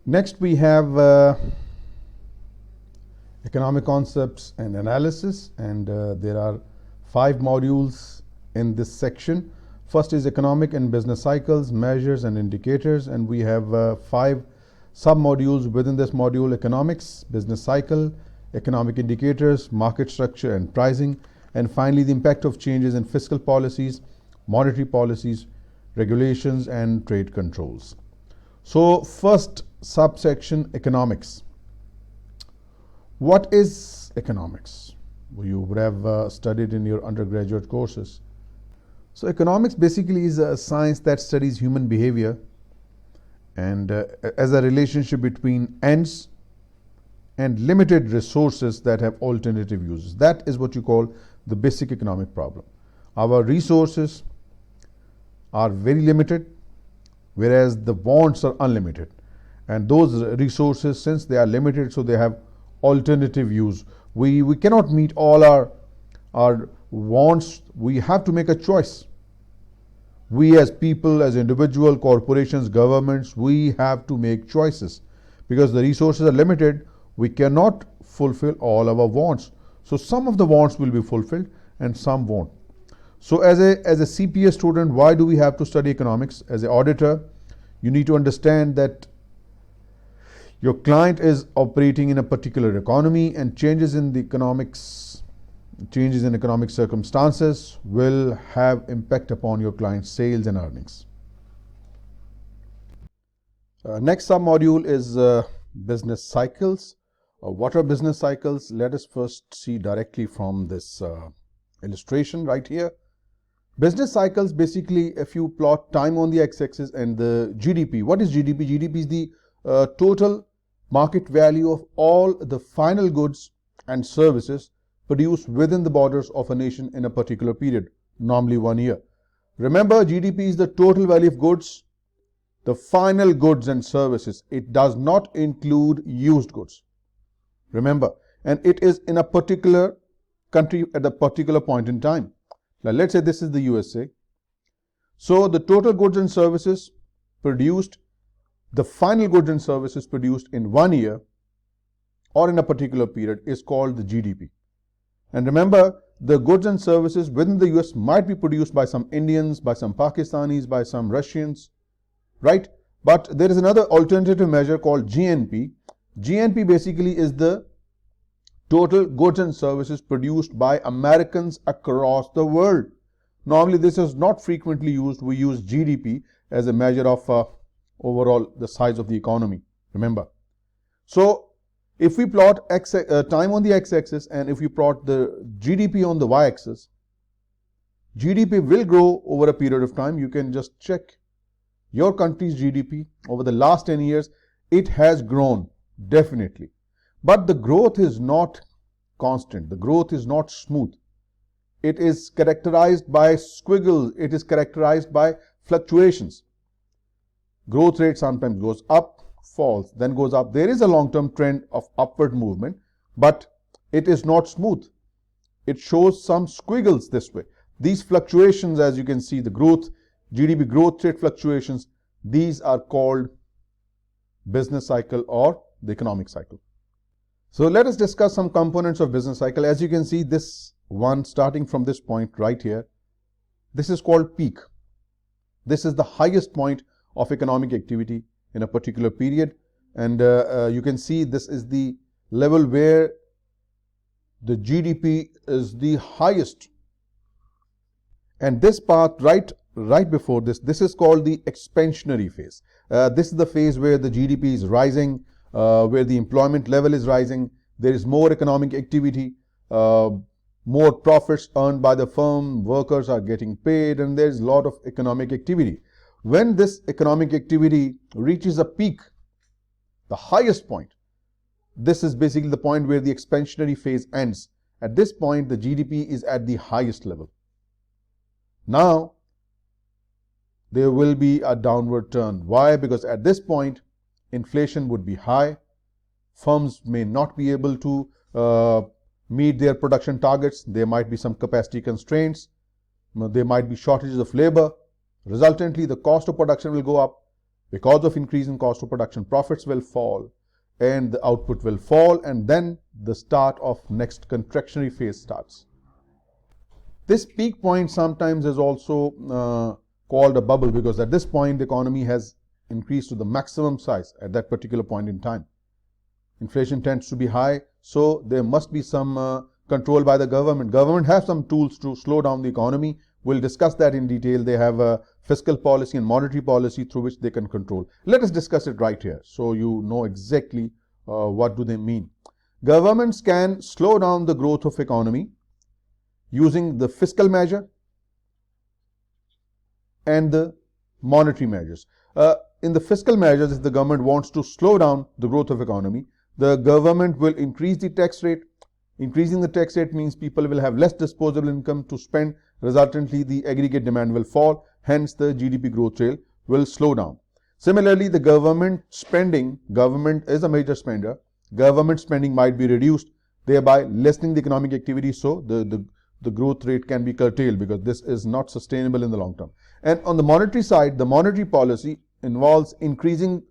Next we have economic concepts and analysis, and there are 5 modules in this section. First is economic and business cycles, measures and indicators, and we have 5 sub-modules within this module: economics, business cycle, economic indicators, market structure and pricing, and finally the impact of changes in fiscal policies, monetary policies, regulations and trade controls. So first subsection, economics. What is economics? You would have studied in your undergraduate courses. So economics basically is a science that studies human behavior and as a relationship between ends and limited resources that have alternative uses. That is what you call the basic economic problem. Our resources are very limited, whereas the wants are unlimited. And those resources, since they are limited, so they have alternative use. We cannot meet all our wants. We have to make a choice. We as people, as individual, corporations, governments, we have to make choices. Because the resources are limited, we cannot fulfill all our wants. So some of the wants will be fulfilled and some won't. So as a CPA student, why do we have to study economics? As an auditor, you need to understand that your client is operating in a particular economy, and changes in economic circumstances will have impact upon your client's sales and earnings. Next sub-module is business cycles. What are business cycles? Let us first see directly from this illustration right here. Business cycles, basically, if you plot time on the x-axis and the GDP. What is GDP? GDP is the total market value of all the final goods and services produced within the borders of a nation in a particular period, normally 1 year. Remember, GDP is the total value of goods, the final goods and services. It does not include used goods. Remember, and it is in a particular country at a particular point in time. Now, let's say this is the USA. So the total goods and services produced, the final goods and services produced in 1 year or in a particular period is called the GDP. And remember, the goods and services within the US might be produced by some Indians, by some Pakistanis, by some Russians, right? But there is another alternative measure called GNP. GNP basically is the total goods and services produced by Americans across the world. Normally, this is not frequently used. We use GDP as a measure of overall the size of the economy. Remember. So, if we plot time on the x-axis and if we plot the GDP on the y-axis, GDP will grow over a period of time. You can just check your country's GDP over the last 10 years. It has grown, definitely. But the growth is not constant. The growth is not smooth. It is characterized by squiggles. It is characterized by fluctuations. Growth rate sometimes goes up, falls, then goes up. There is a long-term trend of upward movement, but it is not smooth. It shows some squiggles this way. These fluctuations, as you can see, the growth, GDP growth rate fluctuations, these are called business cycle or the economic cycle. So let us discuss some components of business cycle. As you can see, this one starting from this point right here, this is called peak. This is the highest point of economic activity in a particular period, and you can see this is the level where the GDP is the highest. And this part right before this is called the expansionary phase. This is the phase where the GDP is rising, where the employment level is rising, there is more economic activity, more profits earned by the firm, workers are getting paid, and there is a lot of economic activity. When this economic activity reaches a peak, the highest point, this is basically the point where the expansionary phase ends. At this point, the GDP is at the highest level. Now, there will be a downward turn. Why? Because at this point, inflation would be high. Firms may not be able to meet their production targets. There might be some capacity constraints. There might be shortages of labor. Resultantly, the cost of production will go up. Because of increase in cost of production, profits will fall and the output will fall, and then the start of next contractionary phase starts. This peak point sometimes is also called a bubble, because at this point the economy has increased to the maximum size at that particular point in time. Inflation tends to be high, so there must be some control by the government. Government has some tools to slow down the economy. We'll discuss that in detail. They have a fiscal policy and monetary policy through which they can control. Let us discuss it right here so you know exactly what do they mean. Governments can slow down the growth of economy using the fiscal measure and the monetary measures. In the fiscal measures, if the government wants to slow down the growth of economy, the government will increase the tax rate. Increasing the tax rate means people will have less disposable income to spend. Resultantly, the aggregate demand will fall. Hence, the GDP growth rate will slow down. Similarly, the government spending, government is a major spender. Government spending might be reduced, thereby lessening the economic activity. So, the growth rate can be curtailed, because this is not sustainable in the long term. And on the monetary side, the monetary policy involves increasing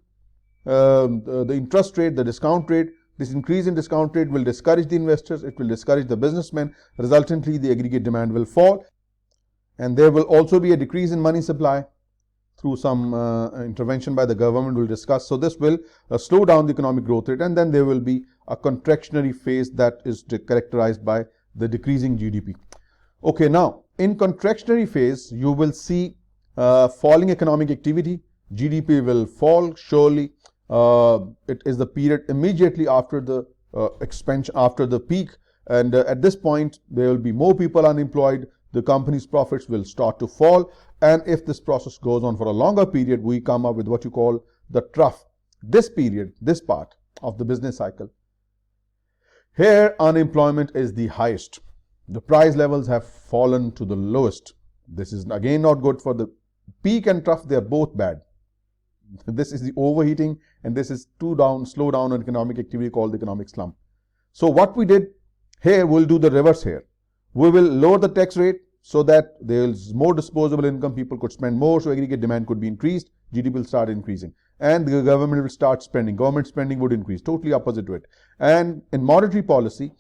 the interest rate, the discount rate. This increase in discount rate will discourage the investors, it will discourage the businessmen. Resultantly, the aggregate demand will fall, and there will also be a decrease in money supply through some intervention by the government. We'll discuss. So this will slow down the economic growth rate, and then there will be a contractionary phase that is characterized by the decreasing GDP. Okay, now in contractionary phase, you will see falling economic activity. GDP will fall surely. It is the period immediately after the expansion, after the peak, and at this point there will be more people unemployed. The company's profits will start to fall, and if this process goes on for a longer period, we come up with what you call the trough. This period, this part of the business cycle, here unemployment is the highest. The price levels have fallen to the lowest. This is again not good. For the peak and trough, they are both bad. This is the overheating, and this is slow down on economic activity, called the economic slump. So what we did here, we'll do the reverse here. We will lower the tax rate so that there is more disposable income, people could spend more, so aggregate demand could be increased, GDP will start increasing, and the government will start spending. Government spending would increase, totally opposite to it. And in monetary policy,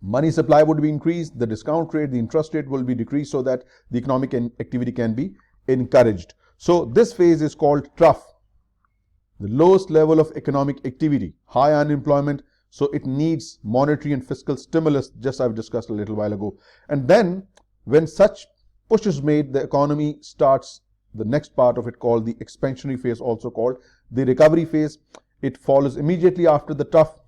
money supply would be increased, the discount rate, the interest rate will be decreased, so that the economic activity can be encouraged. So this phase is called trough, the lowest level of economic activity, high unemployment, so it needs monetary and fiscal stimulus, just I've discussed a little while ago. And then when such push is made, the economy starts the next part of it, called the expansionary phase, also called the recovery phase. It follows immediately after the trough.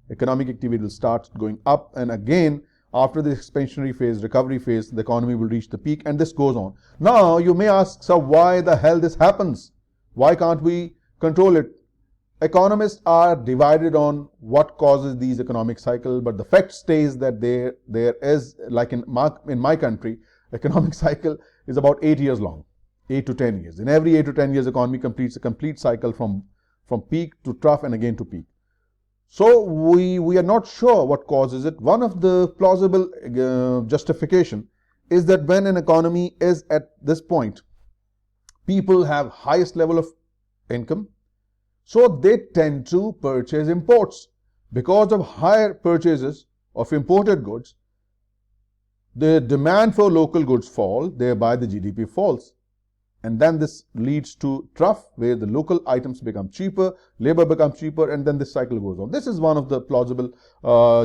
Economic activity will start going up, and again after the expansionary phase, recovery phase, the economy will reach the peak, and this goes on. Now you may ask, so why the hell this happens? Why can't we control it? Economists are divided on what causes these economic cycles, but the fact stays that there is, like in my country, economic cycle is about 8 years long, 8 to 10 years. In every 8 to 10 years, economy completes a complete cycle from peak to trough and again to peak. So we are not sure what causes it. One of the plausible justification is that when an economy is at this point, people have highest level of income, so they tend to purchase imports. Because of higher purchases of imported goods, the demand for local goods fall, thereby the GDP falls. And then this leads to trough, where the local items become cheaper, labor becomes cheaper, and then this cycle goes on. This is one of the plausible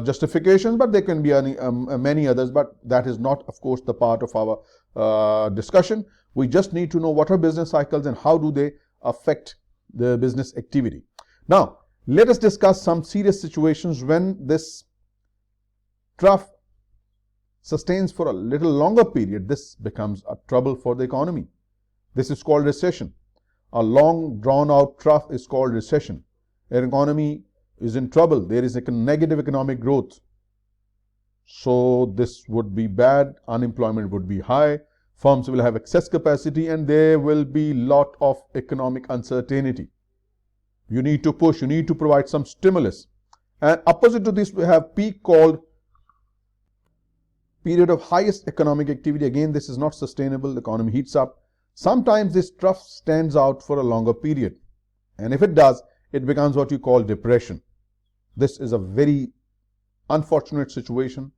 justifications, but there can be many others, but that is not, of course, the part of our discussion. We just need to know what are business cycles and how do they affect the business activity. Now, let us discuss some serious situations when this trough sustains for a little longer period. This becomes a trouble for the economy. This is called recession. A long drawn out trough is called recession. An economy is in trouble. There is a negative economic growth. So this would be bad. Unemployment would be high. Firms will have excess capacity, and there will be lot of economic uncertainty. You need to push, you need to provide some stimulus. And opposite to this, we have peak, called period of highest economic activity. Again, this is not sustainable. The economy heats up. Sometimes this trough stands out for a longer period, and if it does, it becomes what you call depression. This is a very unfortunate situation.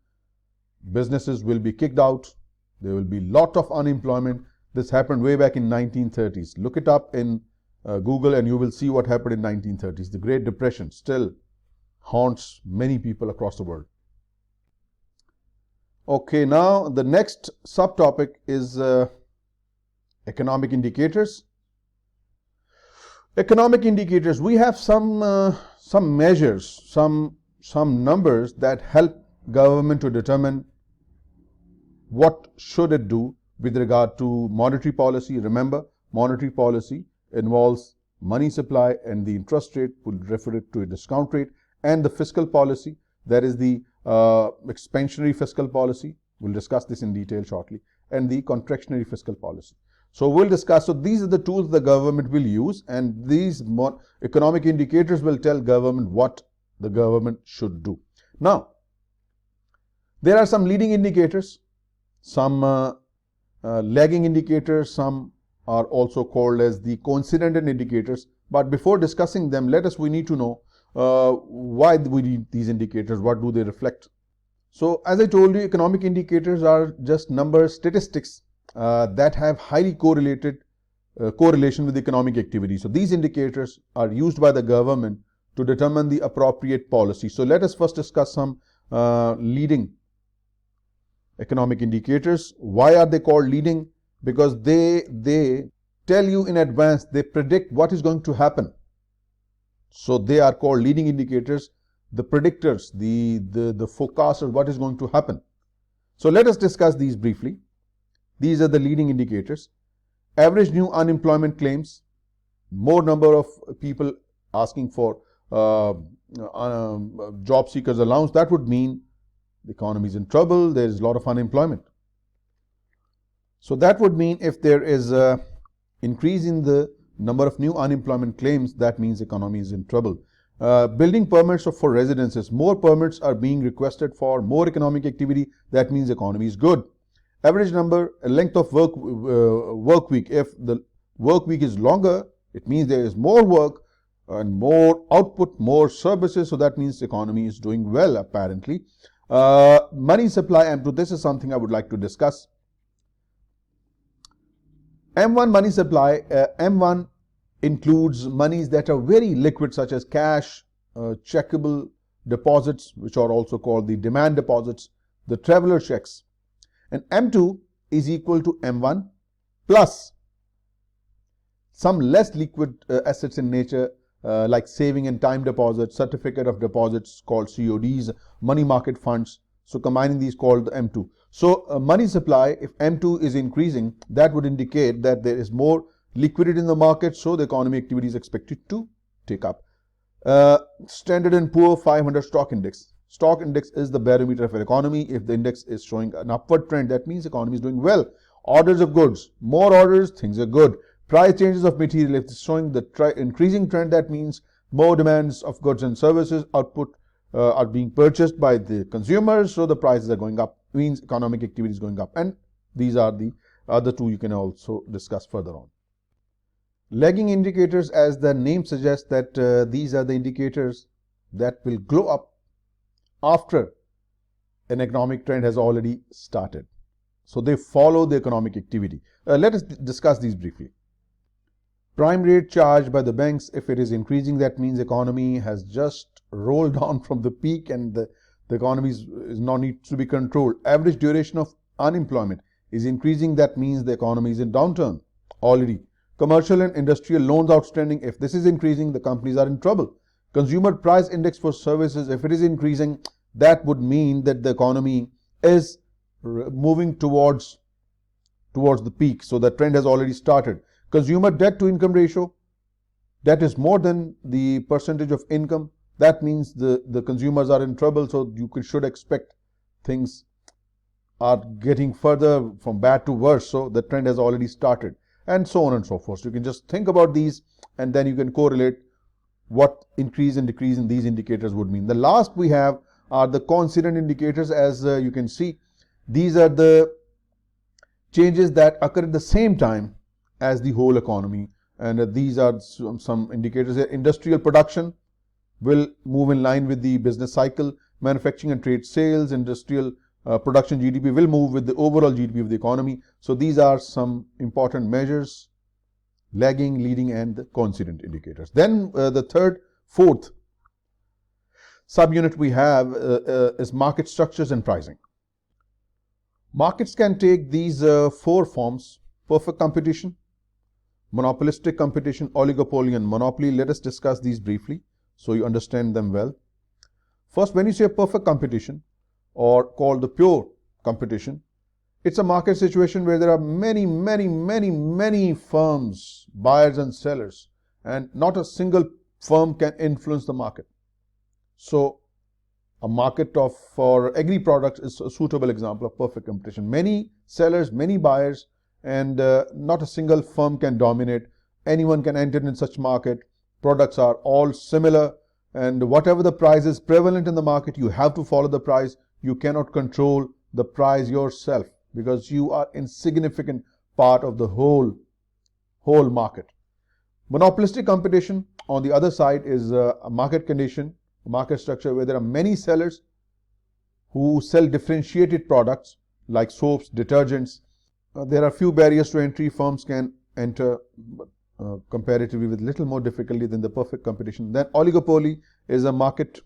Businesses will be kicked out. There will be lot of unemployment. This happened way back in 1930s. Look it up in Google and you will see what happened in 1930s. The Great Depression still haunts many people across the world. Okay, now the next subtopic is economic indicators. Economic indicators, we have some measures, some numbers that help government to determine what should it do with regard to monetary policy. Remember, monetary policy involves money supply and the interest rate, will refer it to a discount rate, and the fiscal policy, that is the expansionary fiscal policy. We'll discuss this in detail shortly, and the contractionary fiscal policy. So we'll discuss. So these are the tools the government will use, and these economic indicators will tell government what the government should do. Now, there are some leading indicators, some lagging indicators, some are also called as the coincident indicators. But before discussing them, we need to know why we need these indicators, what do they reflect. So as I told you, economic indicators are just numbers, statistics that have highly correlation with economic activity. So these indicators are used by the government to determine the appropriate policy. So let us first discuss some leading economic indicators. Why are they called leading? Because they tell you in advance, they predict what is going to happen. So they are called leading indicators, the predictors, the forecasters, what is going to happen. So let us discuss these briefly. These are the leading indicators. Average new unemployment claims, more number of people asking for job seekers allowance. That would mean the economy is in trouble, there is a lot of unemployment. So that would mean if there is an increase in the number of new unemployment claims, that means economy is in trouble. Building permits for residences, more permits are being requested for more economic activity, that means economy is good. Average length of work week, if the work week is longer, it means there is more work and more output, more services, so that means the economy is doing well apparently. Money supply, M2, this is something I would like to discuss. M1 money supply, M1 includes monies that are very liquid, such as cash, checkable deposits, which are also called the demand deposits, the traveler checks. And M2 is equal to M1 plus some less liquid assets in nature, like saving and time deposits, certificate of deposits called CODs, money market funds. So combining these called M2. So money supply, if M2 is increasing, that would indicate that there is more liquidity in the market, so the economy activity is expected to take up. Standard & Poor's 500 stock index. Stock index is the barometer of an economy. If the index is showing an upward trend, that means the economy is doing well. Orders of goods, more orders, things are good. Price changes of material, if it's showing the increasing trend, that means more demands of goods and services, output are being purchased by the consumers, so the prices are going up, means economic activity is going up. And these are the other two you can also discuss further on. Lagging indicators, as the name suggests, that these are the indicators that will glow up after an economic trend has already started. So they follow the economic activity. Let us discuss these briefly. Prime rate charged by the banks, if it is increasing, that means economy has just rolled down from the peak and the economy is now needs to be controlled. Average duration of unemployment is increasing, that means the economy is in downturn already. Commercial and industrial loans outstanding, if this is increasing, the companies are in trouble. Consumer price index for services, if it is increasing, that would mean that the economy is moving towards the peak. So the trend has already started. Consumer debt to income ratio, that is more than the percentage of income. That means the consumers are in trouble. So you should expect things are getting further from bad to worse. So the trend has already started, and so on and so forth. So you can just think about these and then you can correlate what increase and decrease in these indicators would mean. The last we have are the coincident indicators. As you can see, these are the changes that occur at the same time as the whole economy. And these are some indicators here. Industrial production will move in line with the business cycle. Manufacturing and trade sales, industrial production GDP will move with the overall GDP of the economy. So these are some important measures: lagging, leading, and the coincident indicators. Then the fourth subunit we have is market structures and pricing. Markets can take these four forms: perfect competition, monopolistic competition, oligopoly, and monopoly. Let us discuss these briefly so you understand them well. First, when you say perfect competition, or called the pure competition, it's a market situation where there are many firms, buyers and sellers, and not a single firm can influence the market. So a market for agri products is a suitable example of perfect competition. Many sellers, many buyers, and not a single firm can dominate. Anyone can enter in such market. Products are all similar, and whatever the price is prevalent in the market, you have to follow the price. You cannot control the price yourself because you are insignificant part of the whole market. Monopolistic competition, on the other side, is a market condition, a market structure where there are many sellers who sell differentiated products like soaps, detergents. There are few barriers to entry. Firms can enter comparatively with little more difficulty than the perfect competition. Then oligopoly is a market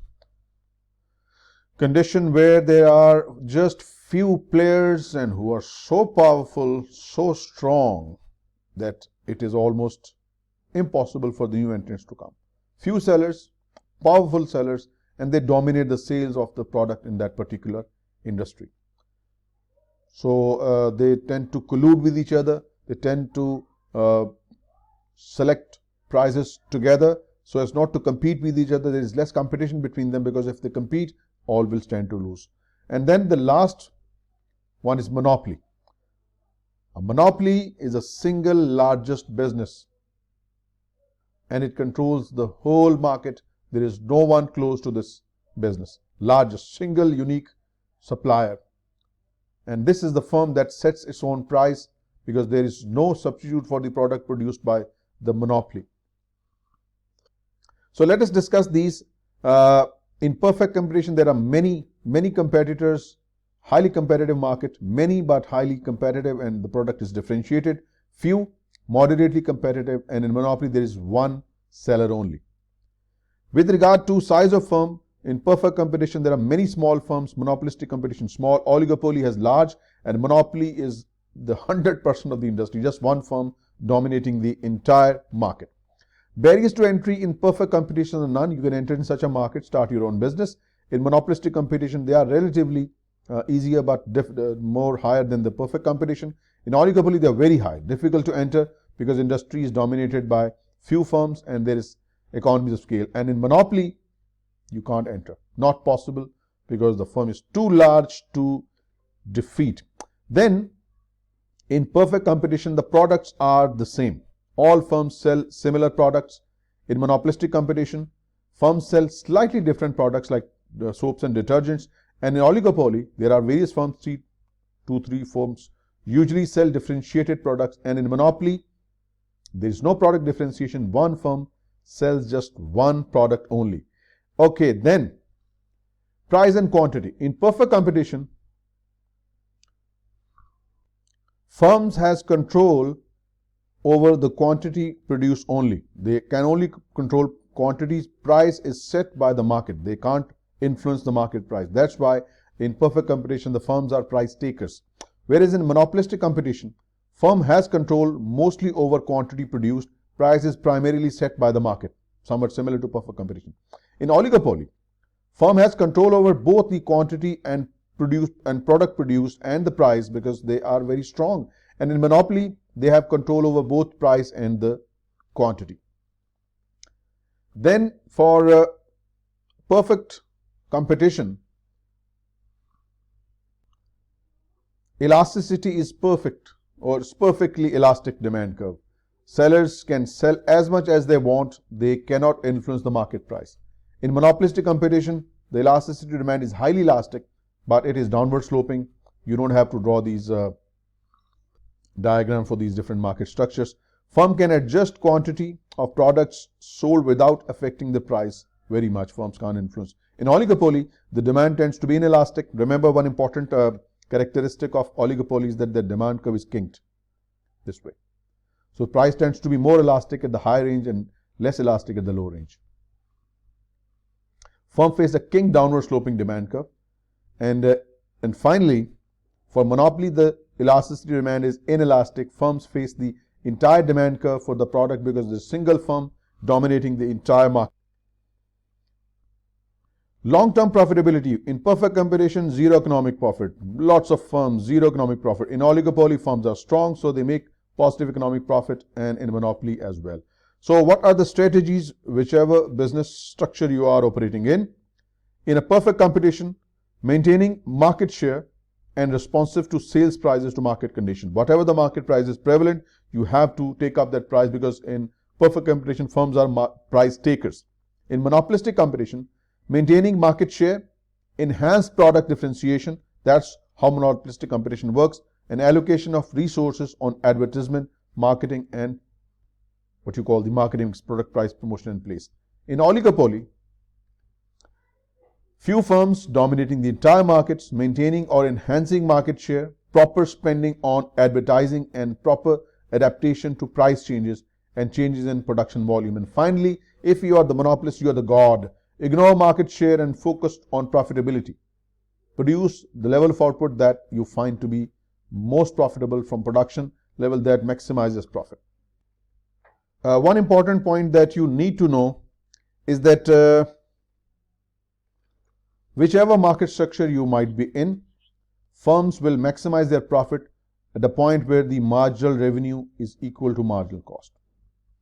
condition where there are just few players and who are so powerful, so strong that it is almost impossible for the new entrants to come. Few sellers, powerful sellers, and they dominate the sales of the product in that particular industry. So they tend to collude with each other. They tend to select prices together so as not to compete with each other. There is less competition between them because if they compete, all will stand to lose. And then the last one is monopoly. A monopoly is a single largest business and it controls the whole market. There is no one close to this business. Largest, single, unique supplier. And this is the firm that sets its own price because there is no substitute for the product produced by the monopoly. So let us discuss these. In perfect competition, there are many competitors, highly competitive market, many but highly competitive, and the product is differentiated. Few, moderately competitive, and in monopoly, there is one seller only. With regard to size of firm, in perfect competition, there are many small firms, monopolistic competition, small, oligopoly has large, and monopoly is the 100% of the industry, just one firm dominating the entire market. Barriers to entry in perfect competition are none. You can enter in such a market, start your own business. In monopolistic competition, they are relatively easier but more higher than the perfect competition. In oligopoly, they are very high, difficult to enter because industry is dominated by few firms and there is economies of scale. And in monopoly, you can't enter. Not possible because the firm is too large to defeat. Then, in perfect competition, the products are the same. All firms sell similar products. In monopolistic competition, firms sell slightly different products like soaps and detergents. And in oligopoly, there are various firms, 2-3 firms, usually sell differentiated products. And in monopoly, there is no product differentiation. One firm sells just one product only. Okay, then price and quantity. In perfect competition, firms has control over the quantity produced only. They can only control quantities. Price is set by the market. They can't influence the market price. That's why in perfect competition, the firms are price takers. Whereas in monopolistic competition, firm has control mostly over quantity produced. Price is primarily set by the market, somewhat similar to perfect competition. In oligopoly, firm has control over both the quantity and product produced and the price because they are very strong. And in monopoly, they have control over both price and the quantity. Then for perfect competition, elasticity is perfect or it's perfectly elastic demand curve. Sellers can sell as much as they want. They cannot influence the market price. In monopolistic competition, the elasticity demand is highly elastic, but it is downward sloping. You don't have to draw these diagram for these different market structures. Firm can adjust quantity of products sold without affecting the price very much. Firms can't influence. In oligopoly, the demand tends to be inelastic. Remember, one important characteristic of oligopoly is that the demand curve is kinked this way. So price tends to be more elastic at the high range and less elastic at the low range. Firm face a kinked downward sloping demand curve. And finally, for monopoly, the elasticity demand is inelastic. Firms face the entire demand curve for the product because there's a single firm dominating the entire market. Long-term profitability. In perfect competition, zero economic profit. Lots of firms, zero economic profit. In oligopoly, firms are strong, so they make positive economic profit, and in monopoly as well. So what are the strategies, whichever business structure you are operating in? In a perfect competition, maintaining market share and responsive to sales prices to market condition. Whatever the market price is prevalent, you have to take up that price, because in perfect competition, firms are price takers. In monopolistic competition, maintaining market share, enhanced product differentiation, that's how monopolistic competition works, and allocation of resources on advertisement, marketing, and what you call the marketing, product price promotion in place. In oligopoly, few firms dominating the entire markets, maintaining or enhancing market share, proper spending on advertising, and proper adaptation to price changes and changes in production volume. And finally, if you are the monopolist, you are the god. Ignore market share and focus on profitability. Produce the level of output that you find to be most profitable from production level that maximizes profit. One important point that you need to know is that whichever market structure you might be in, firms will maximize their profit at the point where the marginal revenue is equal to marginal cost.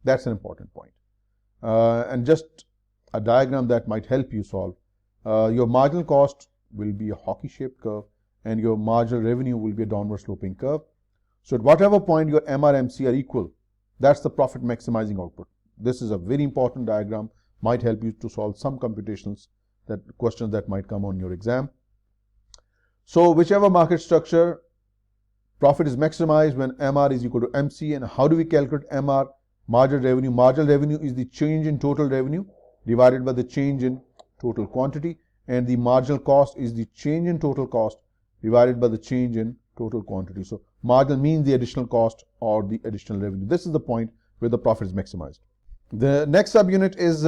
That's an important point. And just a diagram that might help you solve. Your marginal cost will be a hockey-shaped curve, and your marginal revenue will be a downward sloping curve. So at whatever point your MRMC are equal, that's the profit maximizing output. This is a very important diagram, might help you to solve some computationals, that questions that might come on your exam. So whichever market structure, profit is maximized when MR is equal to MC. And how do we calculate MR? Marginal revenue. Marginal revenue is the change in total revenue divided by the change in total quantity, and the marginal cost is the change in total cost divided by the change in total quantity. So marginal means the additional cost or the additional revenue. This is the point where the profit is maximized. The next subunit is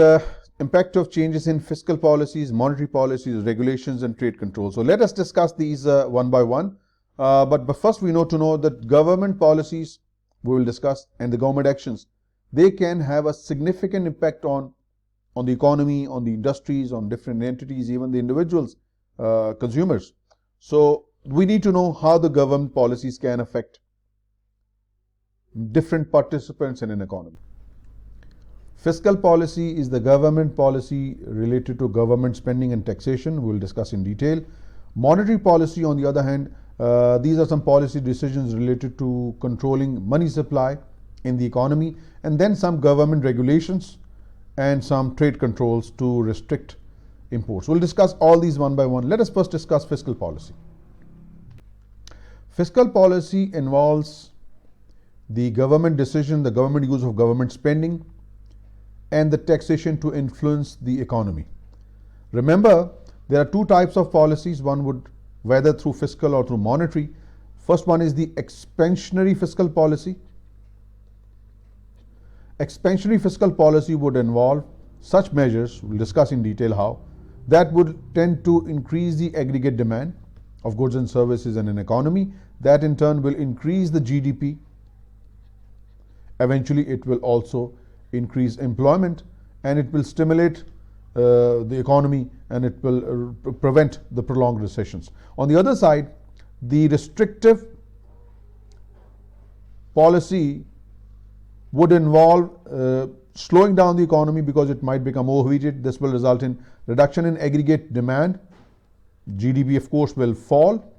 impact of changes in fiscal policies, monetary policies, regulations, and trade control. So let us discuss these one by one. But first we know to know that government policies, we will discuss, and the government actions, they can have a significant impact on the economy, on the industries, on different entities, even the individuals, consumers. So we need to know how the government policies can affect different participants in an economy. Fiscal policy is the government policy related to government spending and taxation. We will discuss in detail. Monetary policy, on the other hand, these are some policy decisions related to controlling money supply in the economy, and then some government regulations and some trade controls to restrict imports. We'll discuss all these one by one. Let us first discuss fiscal policy. Fiscal policy involves the government decision, the government use of government spending, and the taxation to influence the economy. Remember, there are two types of policies, one would whether through fiscal or through monetary. First one is the expansionary fiscal policy. Expansionary fiscal policy would involve such measures, we'll discuss in detail how, that would tend to increase the aggregate demand of goods and services in an economy. That in turn will increase the GDP. Eventually it will also increase employment, and it will stimulate the economy, and it will prevent the prolonged recessions. On the other side, the restrictive policy would involve slowing down the economy because it might become overheated. This will result in reduction in aggregate demand. GDP, of course, will fall,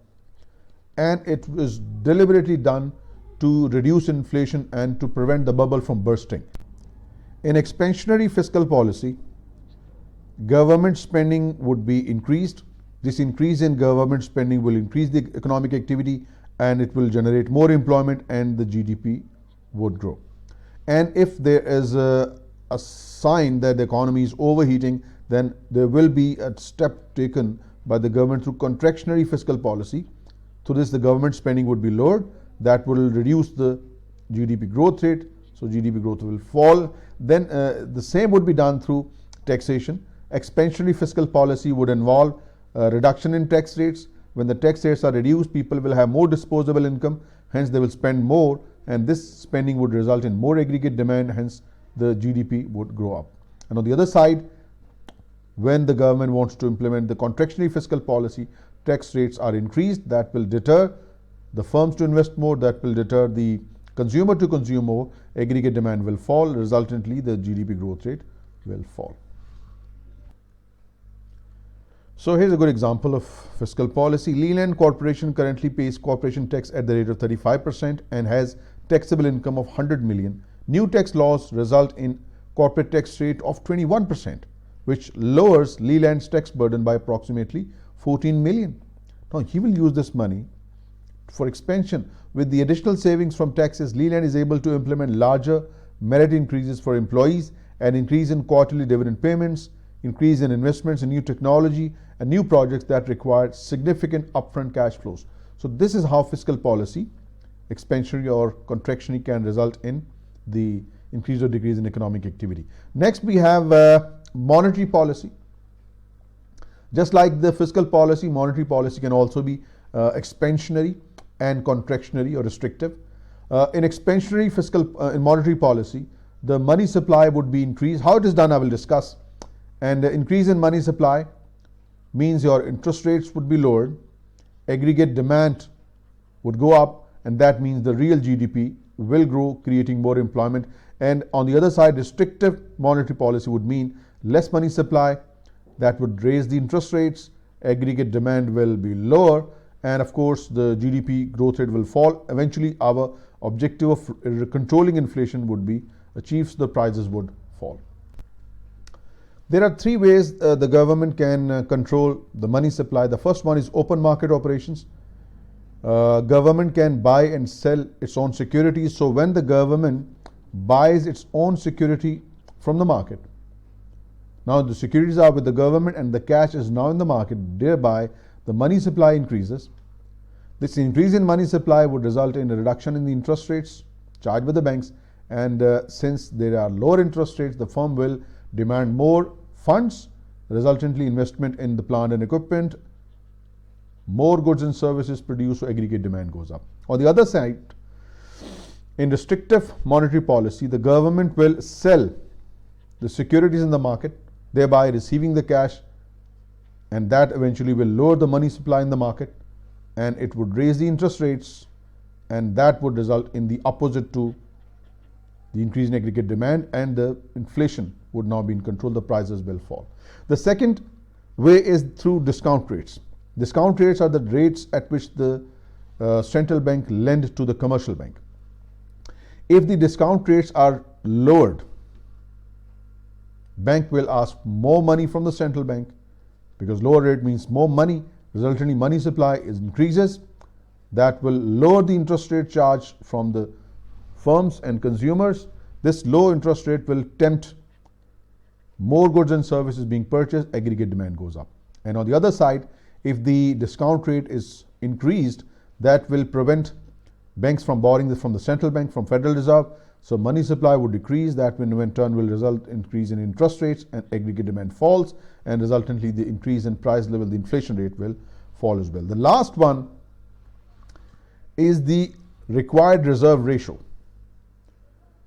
and it was deliberately done to reduce inflation and to prevent the bubble from bursting. In expansionary fiscal policy, government spending would be increased. This increase in government spending will increase the economic activity, and it will generate more employment, and the GDP would grow. And if there is a sign that the economy is overheating, then there will be a step taken by the government through contractionary fiscal policy. Through this, the government spending would be lowered. That will reduce the GDP growth rate, so GDP growth will fall. Then the same would be done through taxation. Expansionary fiscal policy would involve a reduction in tax rates. When the tax rates are reduced, people will have more disposable income, hence they will spend more, and this spending would result in more aggregate demand, hence the GDP would grow up. And on the other side, when the government wants to implement the contractionary fiscal policy, tax rates are increased. That will deter the firms to invest more, that will deter the consumer to consume more, aggregate demand will fall, resultantly the GDP growth rate will fall. So here's a good example of fiscal policy. Leland Corporation currently pays corporation tax at the rate of 35% and has taxable income of 100 million. New tax laws result in corporate tax rate of 21%, which lowers Leland's tax burden by approximately 14 million. Now he will use this money for expansion. With the additional savings from taxes, Leland is able to implement larger merit increases for employees, an increase in quarterly dividend payments, increase in investments in new technology and new projects that require significant upfront cash flows. So this is how fiscal policy, expansionary or contractionary, can result in the increase or decrease in economic activity. Next we have monetary policy. Just like the fiscal policy, monetary policy can also be expansionary and contractionary or restrictive. In expansionary fiscal in monetary policy, the money supply would be increased. How it is done I will discuss. And the increase in money supply means your interest rates would be lowered, aggregate demand would go up, and that means the real GDP will grow, creating more employment. And on the other side, restrictive monetary policy would mean less money supply, that would raise the interest rates, aggregate demand will be lower, and of course the GDP growth rate will fall. Eventually our objective of controlling inflation would be achieved, so the prices would fall. There are three ways the government can control the money supply. The first one is open market operations. Government can buy and sell its own securities. So when the government buys its own security from the market, now the securities are with the government and the cash is now in the market, thereby the money supply increases. This increase in money supply would result in a reduction in the interest rates charged by the banks, and since there are lower interest rates, the firm will demand more funds, resultantly investment in the plant and equipment, more goods and services produced, so aggregate demand goes up. On the other side, in restrictive monetary policy, the government will sell the securities in the market, thereby receiving the cash, and that eventually will lower the money supply in the market, and it would raise the interest rates, and that would result in the opposite to the increase in aggregate demand, and the inflation would now be in control, the prices will fall. The second way is through discount rates. Discount rates are the rates at which the central bank lend to the commercial bank. If the discount rates are lowered, bank will ask more money from the central bank, because lower rate means more money, resultantly money supply increases. That will lower the interest rate charge from the firms and consumers. This low interest rate will tempt more goods and services being purchased, aggregate demand goes up. And on the other side, if the discount rate is increased, that will prevent banks from borrowing from the central bank, from Federal Reserve, so money supply would decrease. That in turn will result in increase in interest rates, and aggregate demand falls, and resultantly the increase in price level, the inflation rate will fall as well. The last one is the required reserve ratio.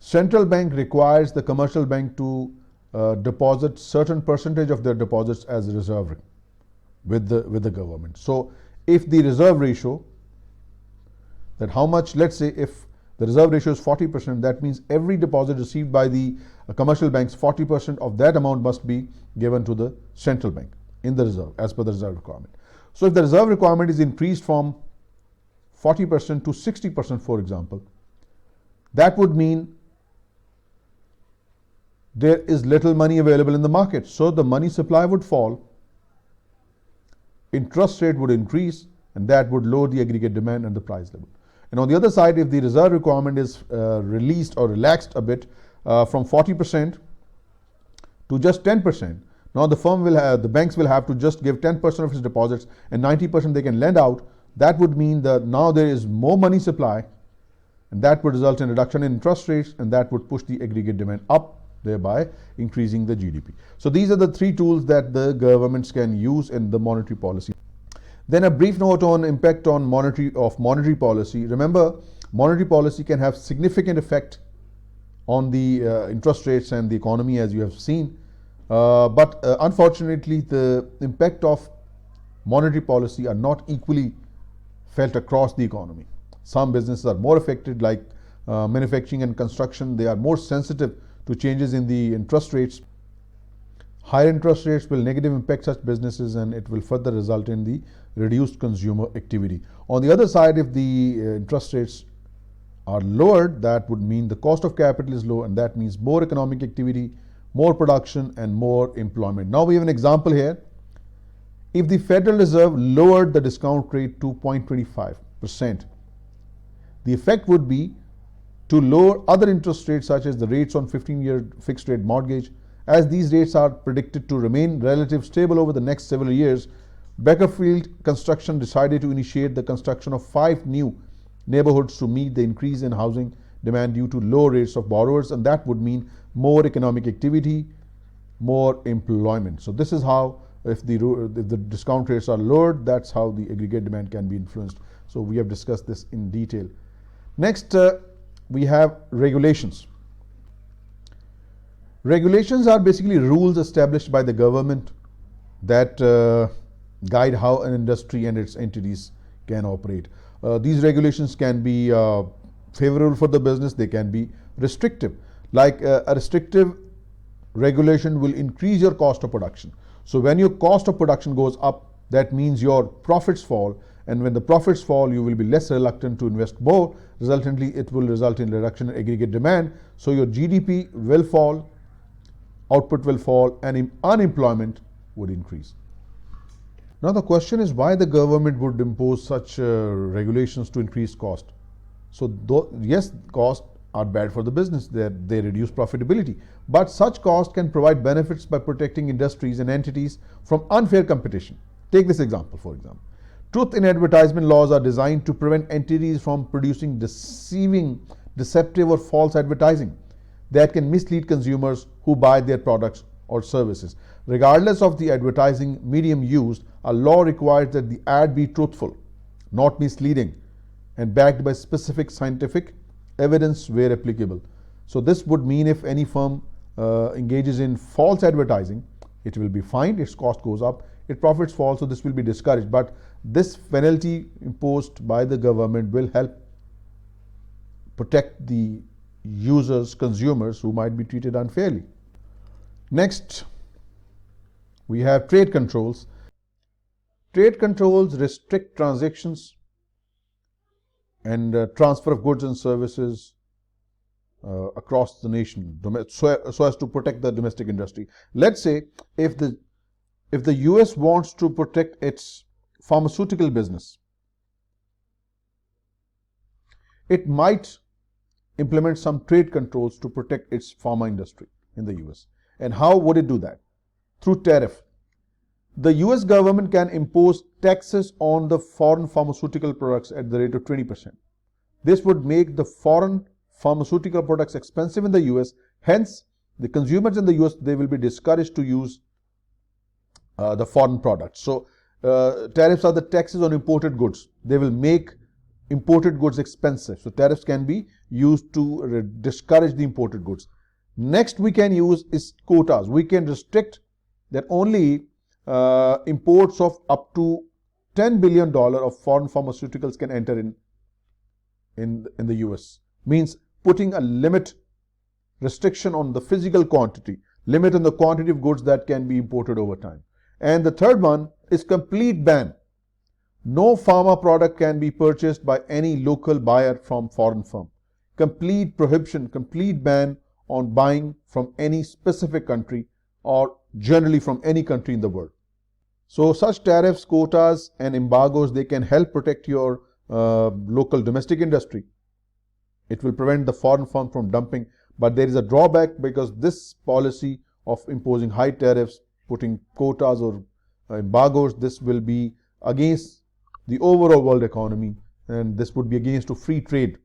Central bank requires the commercial bank to deposit certain percentage of their deposits as reserve with the government. So if the reserve ratio, that how much, let's say if the reserve ratio is 40%, that means every deposit received by the commercial banks, 40% of that amount must be given to the central bank in the reserve, as per the reserve requirement. So if the reserve requirement is increased from 40% to 60%, for example, that would mean there is little money available in the market. So the money supply would fall, interest rate would increase, and that would lower the aggregate demand and the price level. And on the other side, if the reserve requirement is released or relaxed a bit from 40% to just 10%, now the banks will have to just give 10% of its deposits and 90% they can lend out. That would mean that now there is more money supply, and that would result in reduction in interest rates, and that would push the aggregate demand up, thereby increasing the GDP. So these are the three tools that the governments can use in the monetary policy. Then a brief note on impact on monetary policy. Remember, monetary policy can have significant effect on the interest rates and the economy, as you have seen. But unfortunately, the impact of monetary policy are not equally felt across the economy. Some businesses are more affected, like manufacturing and construction. They are more sensitive to changes in the interest rates. Higher interest rates will negatively impact such businesses, and it will further result in the reduced consumer activity. On the other side, if the interest rates are lowered, that would mean the cost of capital is low, and that means more economic activity, more production, and more employment. Now we have an example here. If the Federal Reserve lowered the discount rate to 0.25%, the effect would be to lower other interest rates, such as the rates on 15-year fixed rate mortgage. As these rates are predicted to remain relatively stable over the next several years, Bakersfield Construction decided to initiate the construction of 5 new neighborhoods to meet the increase in housing demand due to low rates of borrowers, and that would mean more economic activity, more employment. So this is how, if the discount rates are lowered, that's how the aggregate demand can be influenced. So we have discussed this in detail. Next, we have regulations. Regulations are basically rules established by the government that guide how an industry and its entities can operate. These regulations can be favorable for the business, they can be restrictive. Like a restrictive regulation will increase your cost of production. So when your cost of production goes up, that means your profits fall, and when the profits fall, you will be less reluctant to invest more. Resultantly, it will result in reduction in aggregate demand. So your GDP will fall, output will fall, and unemployment would increase. Now the question is why the government would impose such regulations to increase cost. So yes, costs are bad for the business, they reduce profitability, but such costs can provide benefits by protecting industries and entities from unfair competition. Take this example, for example. Truth in advertisement laws are designed to prevent entities from producing deceptive or false advertising that can mislead consumers who buy their products or services. Regardless of the advertising medium used, a law requires that the ad be truthful, not misleading, and backed by specific scientific evidence where applicable. So this would mean if any firm engages in false advertising, it will be fined, its cost goes up, its profits fall, so this will be discouraged. But this penalty imposed by the government will help protect the users, consumers who might be treated unfairly. Next, we have trade controls. Trade controls restrict transactions and transfer of goods and services across the nation so as to protect the domestic industry. Let's say if the US wants to protect its pharmaceutical business, it might implement some trade controls to protect its pharma industry in the US. And how would it do that? Through tariff. The US government can impose taxes on the foreign pharmaceutical products at the rate of 20%. This would make the foreign pharmaceutical products expensive in the US. Hence, the consumers in the US, they will be discouraged to use the foreign products. So, tariffs are the taxes on imported goods. They will make imported goods expensive. So, tariffs can be used to discourage the imported goods. Next, we can use is quotas. We can restrict that only imports of up to $10 billion of foreign pharmaceuticals can enter in the US. Means putting a limit, restriction on the physical quantity, limit on the quantity of goods that can be imported over time. And the third one is complete ban. No pharma product can be purchased by any local buyer from foreign firm. Complete prohibition, complete ban on buying from any specific country or generally from any country in the world. So such tariffs, quotas and embargoes, they can help protect your local domestic industry. It will prevent the foreign firms from dumping, but there is a drawback because this policy of imposing high tariffs, putting quotas or embargoes, this will be against the overall world economy, and this would be against to free trade,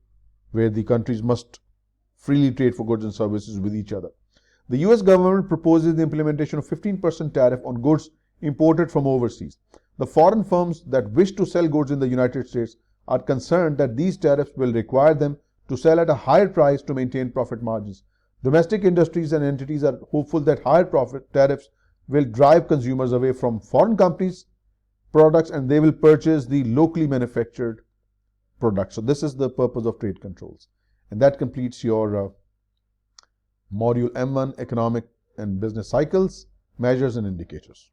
where the countries must freely trade for goods and services with each other. The US government proposes the implementation of 15% tariff on goods imported from overseas. The foreign firms that wish to sell goods in the United States are concerned that these tariffs will require them to sell at a higher price to maintain profit margins. Domestic industries and entities are hopeful that higher profit tariffs will drive consumers away from foreign companies' products and they will purchase the locally manufactured products. So this is the purpose of trade controls. And that completes your Module M1, Economic and Business Cycles, Measures and Indicators.